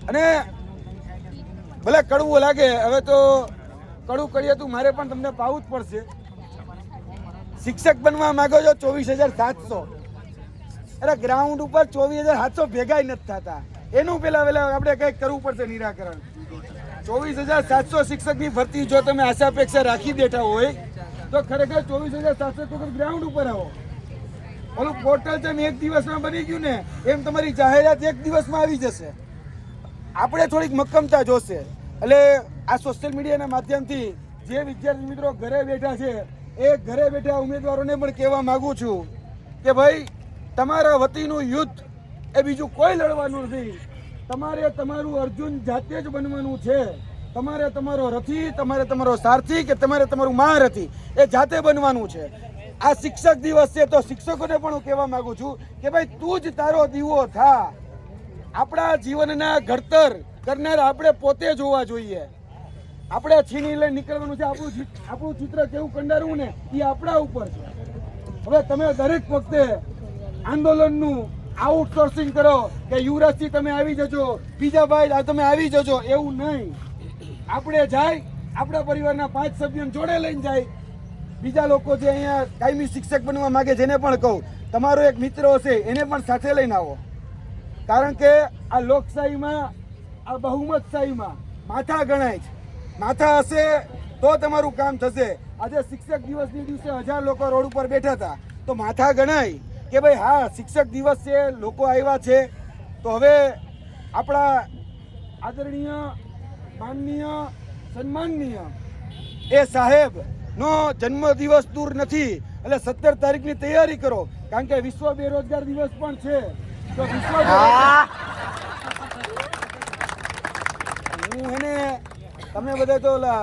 અને ભલે કડવું લાગે, હવે તો કડવું કરીએ તો મારે પણ તમને પાવું જ પડશે. શિક્ષક બનવા માંગો છો 24,700, અરે ગ્રાઉન્ડ ઉપર 24,700 ભેગા નથી થતા. એનું પેલા આપણે કંઈક કરવું પડશે નિરાકરણ. 24,700 શિક્ષકની ભરતી જો તમે આશા અપેક્ષા રાખી બેઠા હોય તો ખરેખર 24,700 ગ્રાઉન્ડ ઉપર આવો. ઓલું પોર્ટલ છે ને એક દિવસમાં બની ગયું ને, એમ તમારી જાહેરાત એક દિવસમાં આવી જશે. આપણે થોડીક મક્કમતા જોશે. એટલે આ સોશિયલ મીડિયાના માધ્યમથી જે વિદ્યાર્થી મિત્રો ઘરે બેઠા છે એ ઘરે બેઠા ઉમેદવારોને પણ કહેવા માંગુ છું કે ભાઈ, તમારા વતીનું યુદ્ધ એ બીજું કોઈ લડવાનું નથી. તમારે તમારું અર્જુન જાતે જ બનવાનું છે. તમારે તમારો રથી, તમારે તમારો સારથી કે તમારે તમારું મહારથી એ જાતે બનવાનું છે. આ શિક્ષક દિવસ છે તો શિક્ષકોને પણ હું કહેવા માંગુ છું કે ભાઈ, તું જ તારો દીવો થા. આપણા જીવનના ઘડતર કરનાર આપણે પોતે જોવા જોઈએ. આપણે છીની લઈને નીકળવાનું છે. આપણું ચિત્ર કેવું કંડારવું ને એ આપણા ઉપર છે. હવે તમે દરેક વખતે આંદોલનનું આઉટસોર્સિંગ કરો કે યુવરાજથી તમે આવી જજો, બીજા ભાઈ તમે આવી જજો, એવું નહીં. આપણે જાય, આપણા પરિવારના 5 સભ્યોને જોડે લઈને જાય. બીજા લોકો જે અહીંયા કાયમી શિક્ષક બનવા માંગે જેને પણ કહું, તમારો એક મિત્ર હશે એને પણ સાથે લઈને આવો. કારણ કે આ લોકશાહીમાં, આ બહુમતશાહીમાં માથા ગણાય છે. માથા હશે તો તમારું કામ થશે. આજે શિક્ષક દિવસની દિવસે 1000 લોકો રોડ ઉપર બેઠા હતા તો માથા ગણાય કે ભાઈ હા, શિક્ષક દિવસ છે, લોકો આવ્યા છે. તો હવે આપણા આદરણીય, માનનીય, સન્માનનીય એ સાહેબનો જન્મદિવસ દૂર નથી. એટલે 17 તારીખની તૈયારી કરો, કારણ કે વિશ્વ બેરોજગાર દિવસ પણ છે. તો હું એને તમે બધા તો